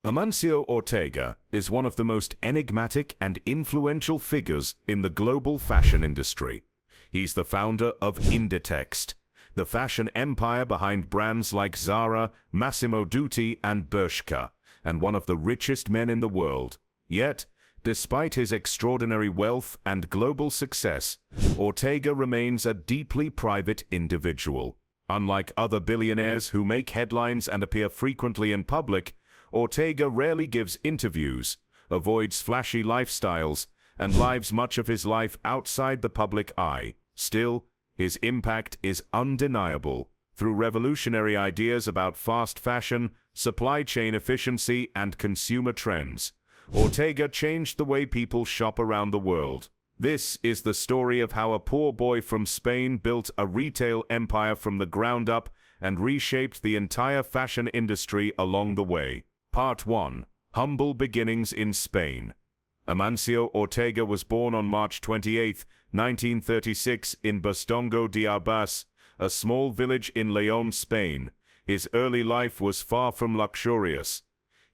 Amancio Ortega is one of the most enigmatic and influential figures in the global fashion industry. He's the founder of Inditext, the fashion empire behind brands like Zara, Massimo Dutti, and Bershka, and one of the richest men in the world. Yet, despite his extraordinary wealth and global success, Ortega remains a deeply private individual. Unlike other billionaires who make headlines and appear frequently in public, Ortega rarely gives interviews, avoids flashy lifestyles, and lives much of his life outside the public eye. Still, his impact is undeniable. Through revolutionary ideas about fast fashion, supply chain efficiency, and consumer trends, Ortega changed the way people shop around the world. This is the story of how a poor boy from Spain built a retail empire from the ground up and reshaped the entire fashion industry along the way. Part 1. Humble Beginnings in Spain. Amancio Ortega was born on March 28, 1936 in Bastongo de Arbas, a small village in León, Spain. His early life was far from luxurious.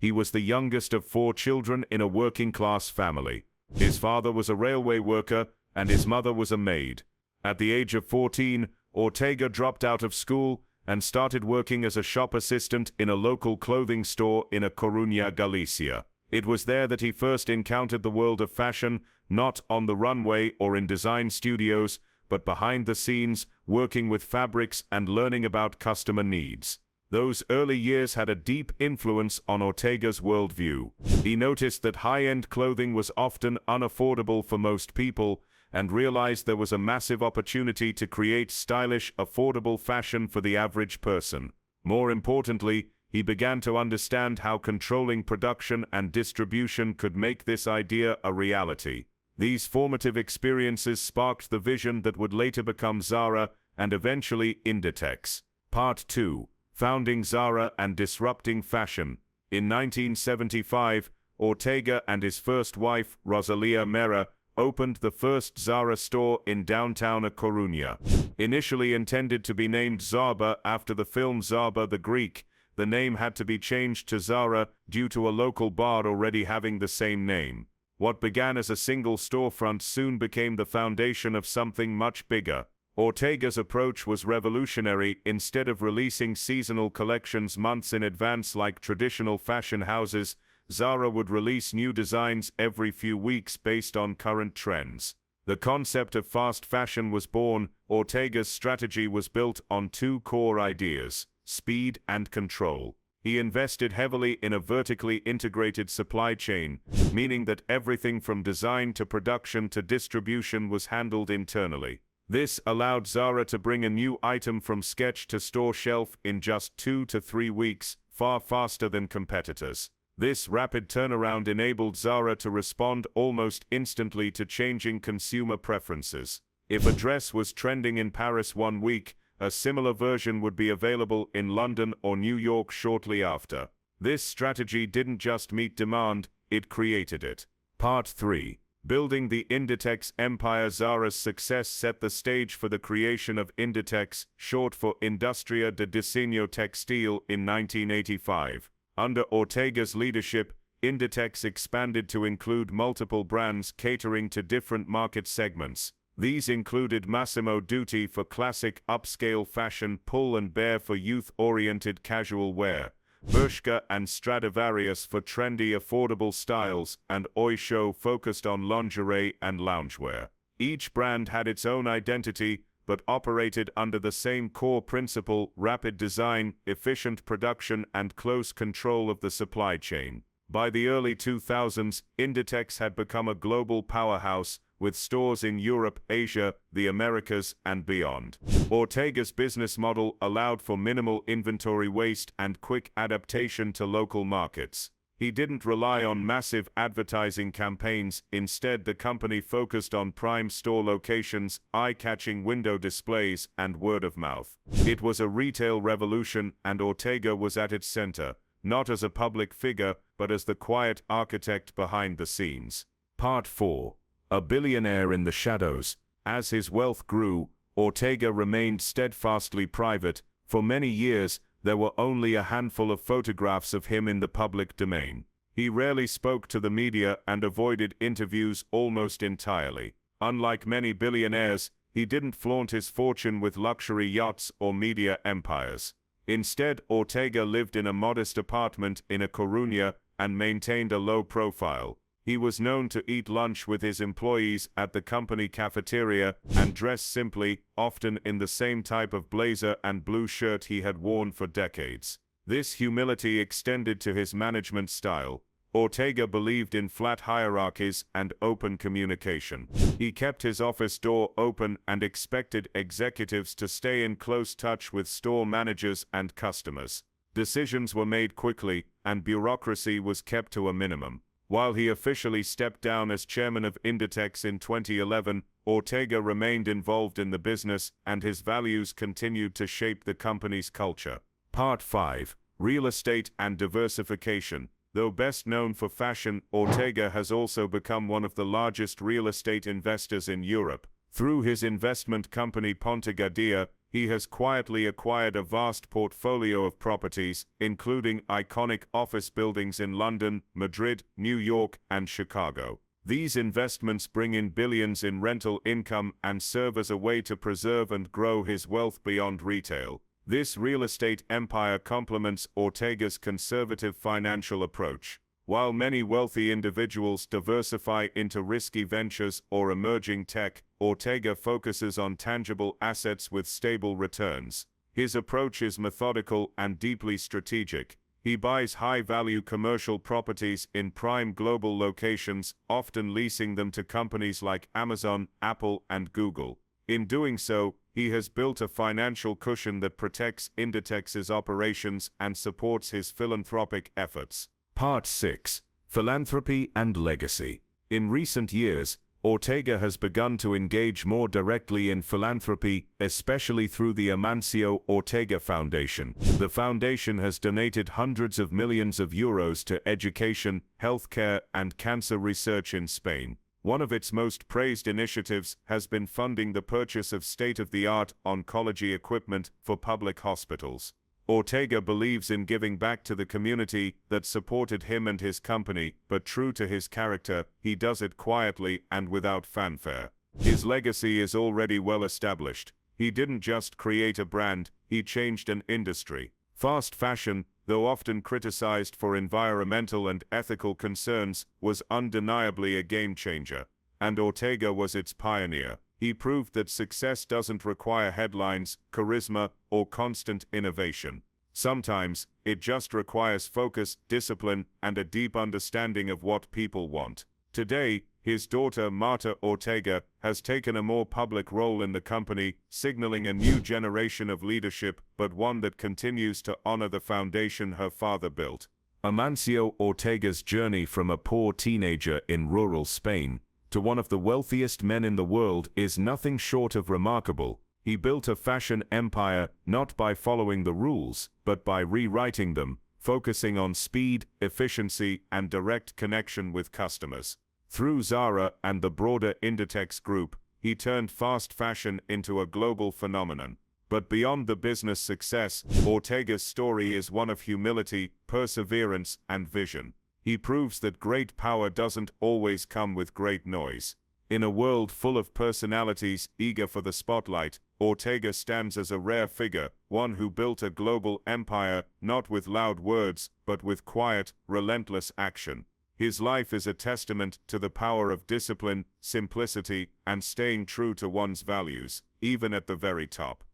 He was the youngest of 4 children in a working-class family. His father was a railway worker, and his mother was a maid. At the age of 14, Ortega dropped out of school and started working as a shop assistant in a local clothing store in A Coruña, Galicia. It was there that he first encountered the world of fashion, not on the runway or in design studios, but behind the scenes, working with fabrics and learning about customer needs. Those early years had a deep influence on Ortega's worldview. He noticed that high-end clothing was often unaffordable for most people, and realized there was a massive opportunity to create stylish, affordable fashion for the average person. More importantly, he began to understand how controlling production and distribution could make this idea a reality. These formative experiences sparked the vision that would later become Zara and eventually Inditext. Part 2. Founding Zara and disrupting fashion. In 1975, Ortega and his first wife, Rosalía Mera, opened the first Zara store in downtown A Coruña. Initially intended to be named Zara after the film Zara the Greek, the name had to be changed to Zara due to a local bar already having the same name. What began as a single storefront soon became the foundation of something much bigger. Ortega's approach was revolutionary. Instead of releasing seasonal collections months in advance like traditional fashion houses, Zara would release new designs every few weeks based on current trends. The concept of fast fashion was born. Ortega's strategy was built on 2 core ideas: speed and control. He invested heavily in a vertically integrated supply chain, meaning that everything from design to production to distribution was handled internally. This allowed Zara to bring a new item from sketch to store shelf in just 2 to 3 weeks, far faster than competitors. This rapid turnaround enabled Zara to respond almost instantly to changing consumer preferences. If a dress was trending in Paris one week, a similar version would be available in London or New York shortly after. This strategy didn't just meet demand, it created it. Part 3. Building the Inditext empire. Zara's success set the stage for the creation of Inditext, short for Industria de Diseño Textil, in 1985. Under Ortega's leadership, Inditext expanded to include multiple brands catering to different market segments. These included Massimo Dutti for classic upscale fashion, Pull & Bear for youth-oriented casual wear, Bershka and Stradivarius for trendy affordable styles, and Oysho focused on lingerie and loungewear. Each brand had its own identity, but operated under the same core principle: rapid design, efficient production, and close control of the supply chain. By the early 2000s, Inditext had become a global powerhouse, with stores in Europe, Asia, the Americas, and beyond. Ortega's business model allowed for minimal inventory waste and quick adaptation to local markets. He didn't rely on massive advertising campaigns. Instead, the company focused on prime store locations, eye-catching window displays, and word of mouth. It was a retail revolution, and Ortega was at its center, not as a public figure, but as the quiet architect behind the scenes. Part 4. A billionaire in the shadows. As his wealth grew, Ortega remained steadfastly private. For many years, there were only a handful of photographs of him in the public domain. He rarely spoke to the media and avoided interviews almost entirely. Unlike many billionaires, he didn't flaunt his fortune with luxury yachts or media empires. Instead, Ortega lived in a modest apartment in A Coruña and maintained a low profile. He was known to eat lunch with his employees at the company cafeteria and dress simply, often in the same type of blazer and blue shirt he had worn for decades. This humility extended to his management style. Ortega believed in flat hierarchies and open communication. He kept his office door open and expected executives to stay in close touch with store managers and customers. Decisions were made quickly, and bureaucracy was kept to a minimum. While he officially stepped down as chairman of Inditext in 2011, Ortega remained involved in the business, and his values continued to shape the company's culture. Part 5. Real estate and diversification. Though best known for fashion, Ortega has also become one of the largest real estate investors in Europe. Through his investment company Ponte Gadea, he has quietly acquired a vast portfolio of properties, including iconic office buildings in London, Madrid, New York, and Chicago. These investments bring in billions in rental income and serve as a way to preserve and grow his wealth beyond retail. This real estate empire complements Ortega's conservative financial approach. While many wealthy individuals diversify into risky ventures or emerging tech, Ortega focuses on tangible assets with stable returns. His approach is methodical and deeply strategic. He buys high-value commercial properties in prime global locations, often leasing them to companies like Amazon, Apple, and Google. In doing so, he has built a financial cushion that protects Inditex's operations and supports his philanthropic efforts. Part 6. Philanthropy and Legacy. In recent years, Ortega has begun to engage more directly in philanthropy, especially through the Amancio Ortega Foundation. The foundation has donated hundreds of millions of euros to education, healthcare, and cancer research in Spain. One of its most praised initiatives has been funding the purchase of state-of-the-art oncology equipment for public hospitals. Ortega believes in giving back to the community that supported him and his company, but true to his character, he does it quietly and without fanfare. His legacy is already well established. He didn't just create a brand, he changed an industry. Fast fashion, though often criticized for environmental and ethical concerns, was undeniably a game-changer. And Ortega was its pioneer. He proved that success doesn't require headlines, charisma, or constant innovation. Sometimes, it just requires focus, discipline, and a deep understanding of what people want. Today, his daughter Marta Ortega has taken a more public role in the company, signaling a new generation of leadership, but one that continues to honor the foundation her father built. Amancio Ortega's journey from a poor teenager in rural Spain to one of the wealthiest men in the world is nothing short of remarkable. He built a fashion empire not by following the rules, but by rewriting them, focusing on speed, efficiency, and direct connection with customers. Through Zara and the broader Inditext group, he turned fast fashion into a global phenomenon. But beyond the business success, Ortega's story is one of humility, perseverance, and vision. He proves that great power doesn't always come with great noise. In a world full of personalities eager for the spotlight, Ortega stands as a rare figure, one who built a global empire, not with loud words, but with quiet, relentless action. His life is a testament to the power of discipline, simplicity, and staying true to one's values, even at the very top.